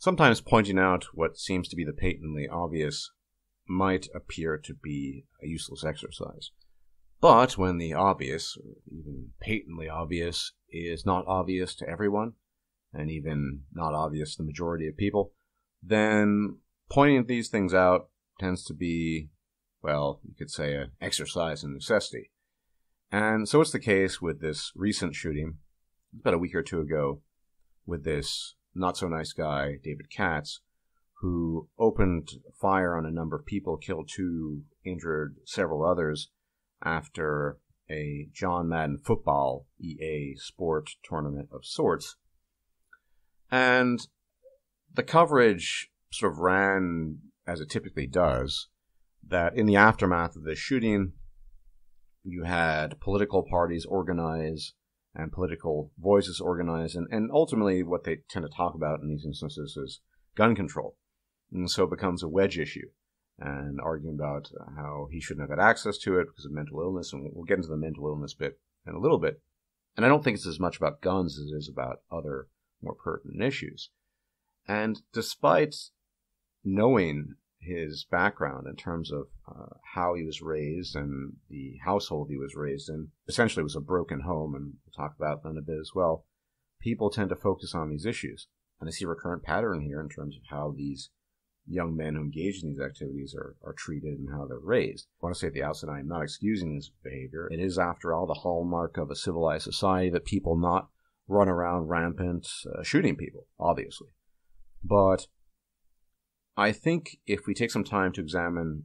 Sometimes pointing out what seems to be the patently obvious might appear to be a useless exercise. But when the obvious, or even patently obvious, is not obvious to everyone, and even not obvious to the majority of people, then pointing these things out tends to be, well, you could say an exercise in necessity. And so it's the case with this recent shooting, about a week or two ago, with this not-so-nice guy, David Katz, who opened fire on a number of people, killed 2, injured several others, after a John Madden football EA sport tournament of sorts. And the coverage sort of ran, as it typically does, that in the aftermath of this shooting, you had political parties organize and political voices organize, and ultimately what they tend to talk about in these instances is gun control. And so it becomes a wedge issue, and arguing about how he shouldn't have had access to it because of mental illness, and we'll get into the mental illness bit in a little bit. And I don't think it's as much about guns as it is about other more pertinent issues. And despite knowing his background in terms of how he was raised and the household he was raised in, essentially it was a broken home, and we'll talk about that in a bit as well, people tend to focus on these issues. And I see a recurrent pattern here in terms of how these young men who engage in these activities are treated and how they're raised. I want to say at the outset, I am not excusing this behavior. It is, after all, the hallmark of a civilized society that people not run around rampant shooting people, obviously. But I think if we take some time to examine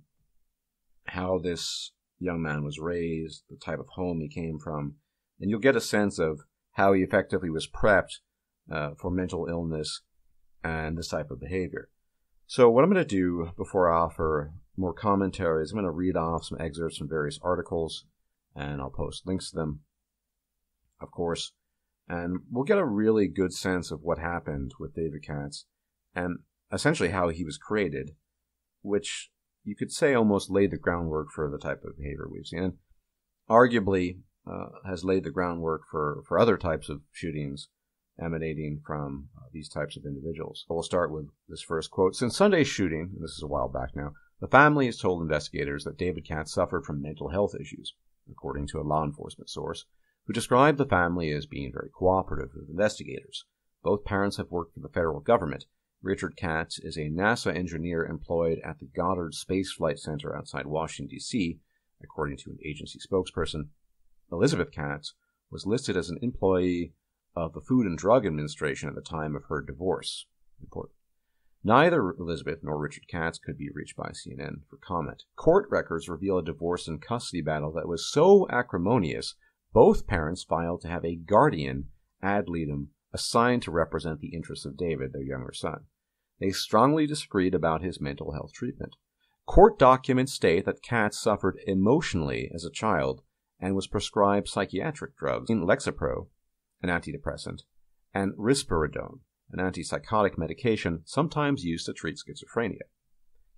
how this young man was raised, the type of home he came from, then you'll get a sense of how he effectively was prepped for mental illness and this type of behavior. So what I'm going to do before I offer more commentary is I'm going to read off some excerpts from various articles, and I'll post links to them, of course, and we'll get a really good sense of what happened with David Katz and essentially how he was created, which you could say almost laid the groundwork for the type of behavior we've seen, and arguably has laid the groundwork for other types of shootings emanating from these types of individuals. We'll start with this first quote. Since Sunday's shooting, and this is a while back now, the family has told investigators that David Katz suffered from mental health issues, according to a law enforcement source, who described the family as being very cooperative with investigators. Both parents have worked for the federal government. Richard Katz is a NASA engineer employed at the Goddard Space Flight Center outside Washington, D.C., according to an agency spokesperson. Elizabeth Katz was listed as an employee of the Food and Drug Administration at the time of her divorce. Report. Neither Elizabeth nor Richard Katz could be reached by CNN for comment. Court records reveal a divorce and custody battle that was so acrimonious, both parents filed to have a guardian ad litem assigned to represent the interests of David, their younger son. They strongly disagreed about his mental health treatment. Court documents state that Katz suffered emotionally as a child and was prescribed psychiatric drugs, Lexapro, an antidepressant, and risperidone, an antipsychotic medication sometimes used to treat schizophrenia.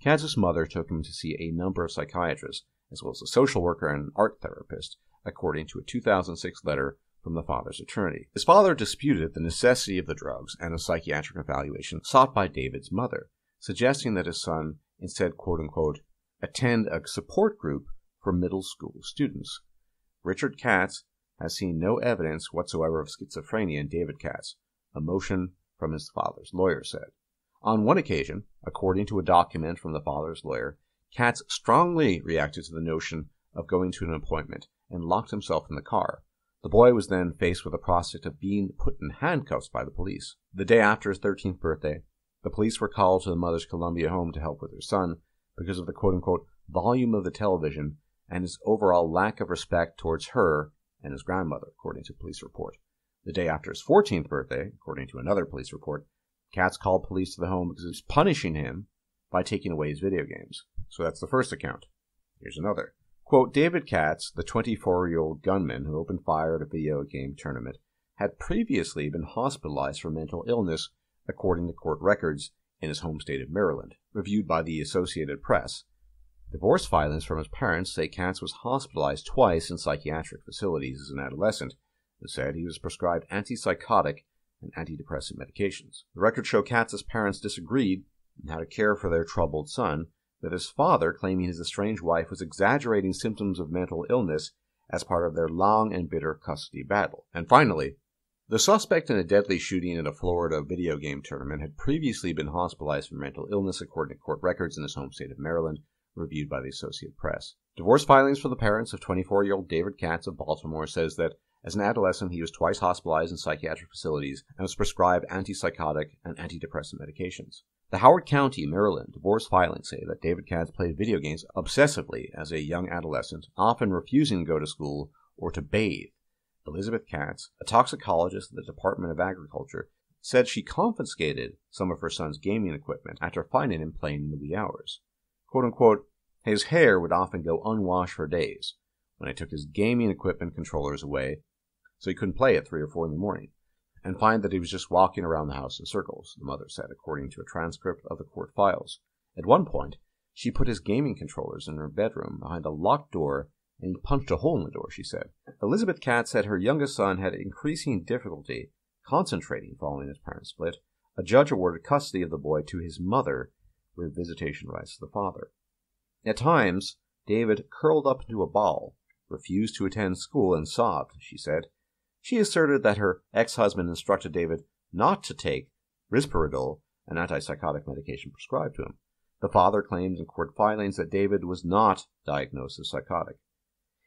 Katz's mother took him to see a number of psychiatrists, as well as a social worker and an art therapist, according to a 2006 letter from the father's attorney. His father disputed the necessity of the drugs and a psychiatric evaluation sought by David's mother, suggesting that his son instead, quote-unquote, attend a support group for middle school students. Richard Katz has seen no evidence whatsoever of schizophrenia in David Katz, a motion from his father's lawyer said. On one occasion, according to a document from the father's lawyer, Katz strongly reacted to the notion of going to an appointment and locked himself in the car. The boy was then faced with the prospect of being put in handcuffs by the police. The day after his 13th birthday, the police were called to the mother's Columbia home to help with her son because of the quote-unquote volume of the television and his overall lack of respect towards her and his grandmother, according to a police report. The day after his 14th birthday, according to another police report, Katz called police to the home because he was punishing him by taking away his video games. So that's the first account. Here's another. Quote, David Katz, the 24-year-old gunman who opened fire at a video game tournament, had previously been hospitalized for mental illness, according to court records in his home state of Maryland, reviewed by the Associated Press. Divorce filings from his parents say Katz was hospitalized twice in psychiatric facilities as an adolescent. It said he was prescribed antipsychotic and antidepressant medications. The records show Katz's parents disagreed on how to care for their troubled son, with his father claiming his estranged wife was exaggerating symptoms of mental illness as part of their long and bitter custody battle. And finally, the suspect in a deadly shooting at a Florida video game tournament had previously been hospitalized for mental illness, according to court records in his home state of Maryland, reviewed by the Associated Press. Divorce filings for the parents of 24-year-old David Katz of Baltimore says that as an adolescent, he was twice hospitalized in psychiatric facilities and was prescribed antipsychotic and antidepressant medications. The Howard County, Maryland, divorce filings say that David Katz played video games obsessively as a young adolescent, often refusing to go to school or to bathe. Elizabeth Katz, a toxicologist at the Department of Agriculture, said she confiscated some of her son's gaming equipment after finding him playing in the wee hours. Quote-unquote, his hair would often go unwashed for days when I took his gaming equipment controllers away so he couldn't play at 3 or 4 in the morning, and find that he was just walking around the house in circles, the mother said, according to a transcript of the court files. At one point, she put his gaming controllers in her bedroom behind a locked door, and he punched a hole in the door, she said. Elizabeth Katz said her youngest son had increasing difficulty concentrating following his parents' split. A judge awarded custody of the boy to his mother with visitation rights to the father. At times, David curled up into a ball, refused to attend school, and sobbed, she said. She asserted that her ex-husband instructed David not to take risperidone, an antipsychotic medication prescribed to him. The father claimed in court filings that David was not diagnosed as psychotic.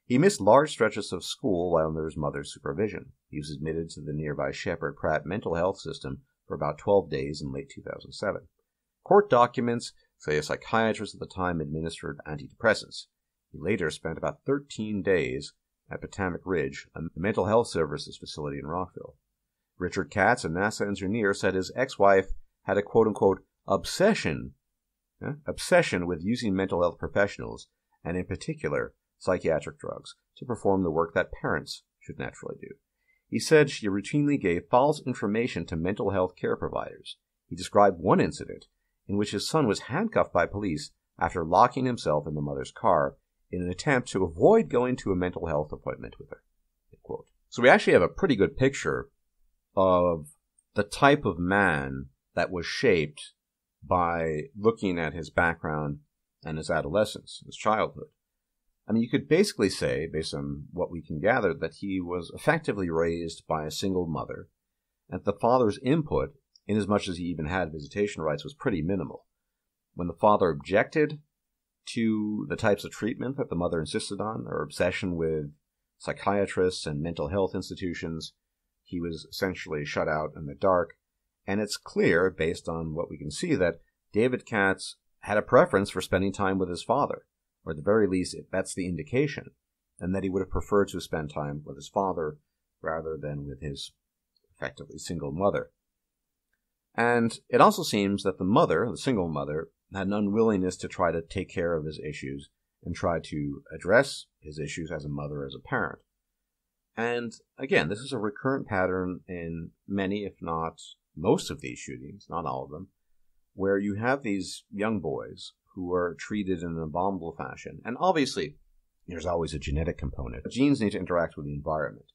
He missed large stretches of school while under his mother's supervision. He was admitted to the nearby Shepherd Pratt mental health system for about 12 days in late 2007. Court documents say a psychiatrist at the time administered antidepressants. He later spent about 13 days at Potomac Ridge, a mental health services facility in Rockville. Richard Katz, a NASA engineer, said his ex-wife had a quote-unquote obsession with using mental health professionals, and in particular psychiatric drugs, to perform the work that parents should naturally do. He said she routinely gave false information to mental health care providers. He described one incident in which his son was handcuffed by police after locking himself in the mother's car in an attempt to avoid going to a mental health appointment with her. Quote. So we actually have a pretty good picture of the type of man that was shaped by looking at his background and his adolescence, his childhood. I mean, you could basically say, based on what we can gather, that he was effectively raised by a single mother, and the father's input, in as much as he even had visitation rights, was pretty minimal. When the father objected to the types of treatment that the mother insisted on, or obsession with psychiatrists and mental health institutions, he was essentially shut out in the dark. And it's clear, based on what we can see, that David Katz had a preference for spending time with his father, or at the very least, that's the indication, and that he would have preferred to spend time with his father rather than with his effectively single mother. And it also seems that the mother, the single mother, had an unwillingness to try to take care of his issues and try to address his issues as a mother, as a parent. And again, this is a recurrent pattern in many, if not most of these shootings, not all of them, where you have these young boys who are treated in an abominable fashion. And obviously, there's always a genetic component. Genes need to interact with the environment.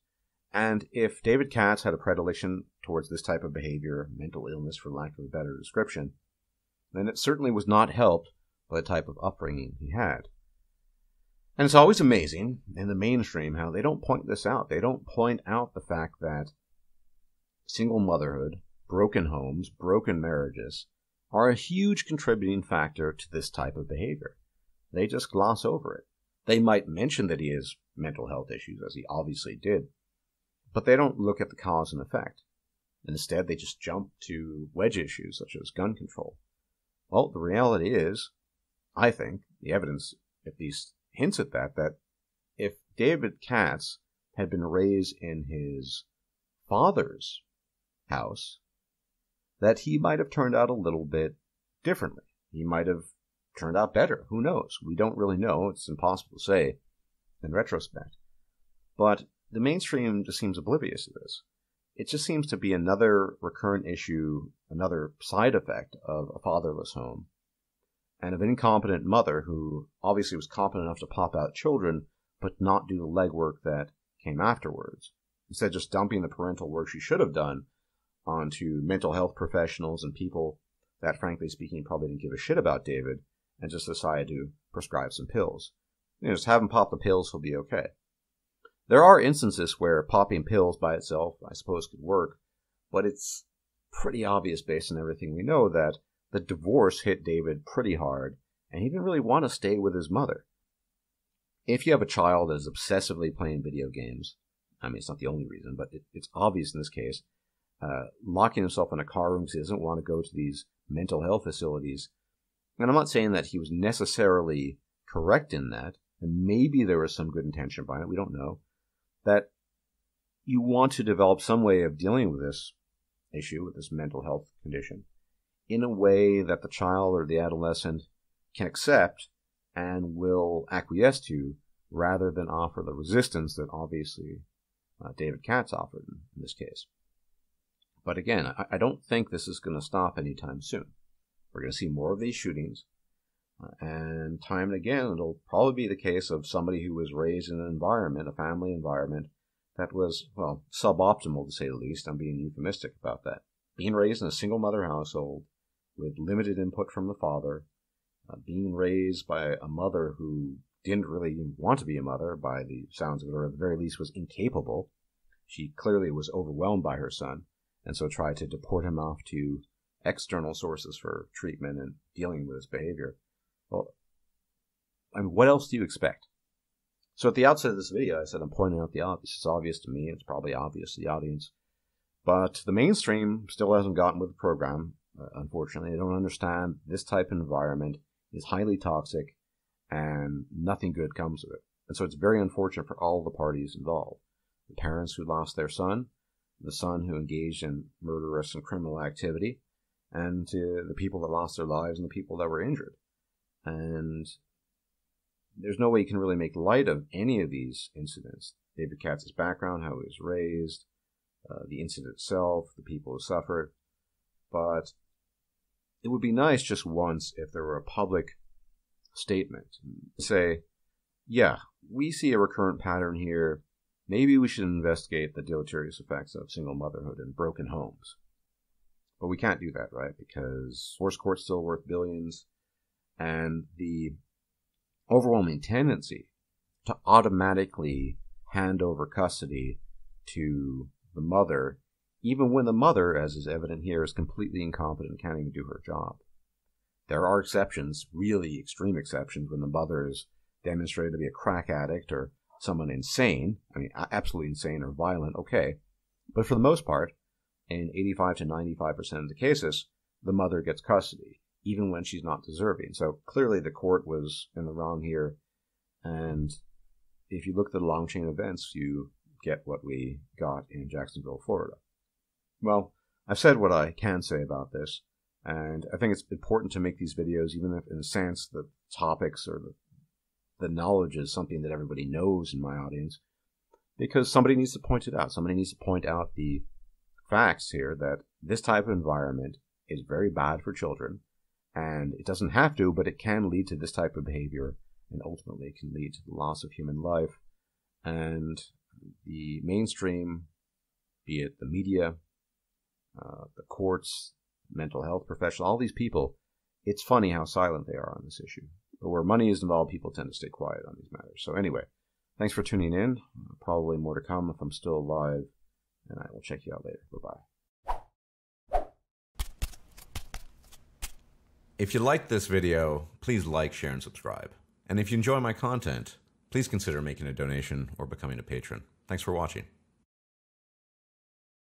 And if David Katz had a predilection towards this type of behavior, mental illness for lack of a better description, then it certainly was not helped by the type of upbringing he had. And it's always amazing in the mainstream how they don't point this out. They don't point out the fact that single motherhood, broken homes, broken marriages are a huge contributing factor to this type of behavior. They just gloss over it. They might mention that he has mental health issues, as he obviously did, but they don't look at the cause and effect. Instead, they just jump to wedge issues such as gun control. Well, the reality is, I think, the evidence at least hints at that if David Katz had been raised in his father's house, that he might have turned out a little bit differently. He might have turned out better. Who knows? We don't really know. It's impossible to say in retrospect. But the mainstream just seems oblivious to this. It just seems to be another recurrent issue, another side effect of a fatherless home, and of an incompetent mother who obviously was competent enough to pop out children, but not do the legwork that came afterwards. Instead, just dumping the parental work she should have done onto mental health professionals and people that, frankly speaking, probably didn't give a shit about David and just decided to prescribe some pills. Just have him pop the pills, he'll be okay. There are instances where popping pills by itself, I suppose, could work, but it's pretty obvious based on everything we know that the divorce hit David pretty hard, and he didn't really want to stay with his mother. If you have a child that is obsessively playing video games, I mean, it's not the only reason, but it's obvious in this case, locking himself in a car room because he doesn't want to go to these mental health facilities. And I'm not saying that he was necessarily correct in that, and maybe there was some good intention behind it, we don't know, that you want to develop some way of dealing with this issue, with this mental health condition, in a way that the child or the adolescent can accept and will acquiesce to, rather than offer the resistance that obviously David Katz offered in this case. But again, I don't think this is going to stop anytime soon. We're going to see more of these shootings, and time and again, it'll probably be the case of somebody who was raised in an environment, a family environment, that was, well, suboptimal to say the least. I'm being euphemistic about that. Being raised in a single mother household with limited input from the father, being raised by a mother who didn't really want to be a mother by the sounds of it, or at the very least was incapable. She clearly was overwhelmed by her son, and so tried to deport him off to external sources for treatment and dealing with his behavior. Well, I mean, what else do you expect? So at the outset of this video, I said I'm pointing out the obvious. It's obvious to me. It's probably obvious to the audience. But the mainstream still hasn't gotten with the program, unfortunately. They don't understand this type of environment is highly toxic and nothing good comes of it. And so it's very unfortunate for all the parties involved. The parents who lost their son, the son who engaged in murderous and criminal activity, and the people that lost their lives and the people that were injured. And there's no way you can really make light of any of these incidents. David Katz's background, how he was raised, the incident itself, the people who suffered. But it would be nice just once if there were a public statement. Say, yeah, we see a recurrent pattern here. Maybe we should investigate the deleterious effects of single motherhood and broken homes. But we can't do that, right? Because divorce court's still worth billions. And the overwhelming tendency to automatically hand over custody to the mother, even when the mother, as is evident here, is completely incompetent and can't even do her job. There are exceptions, really extreme exceptions, when the mother is demonstrated to be a crack addict or someone insane, I mean, absolutely insane or violent, okay. But for the most part, in 85 to 95% of the cases, the mother gets custody, even when she's not deserving. So clearly the court was in the wrong here. And if you look at the long chain of events, you get what we got in Jacksonville, Florida. Well, I've said what I can say about this. And I think it's important to make these videos, even if in a sense the topics or the knowledge is something that everybody knows in my audience, because somebody needs to point it out. Somebody needs to point out the facts here that this type of environment is very bad for children, and it doesn't have to, but it can lead to this type of behavior, and ultimately it can lead to the loss of human life. And the mainstream, be it the media, the courts, mental health professionals, all these people, it's funny how silent they are on this issue. But where money is involved, people tend to stay quiet on these matters. So anyway, thanks for tuning in. Probably more to come if I'm still alive, and I will check you out later. Bye-bye. If you liked this video, please like, share, and subscribe. And if you enjoy my content, please consider making a donation or becoming a patron. Thanks for watching.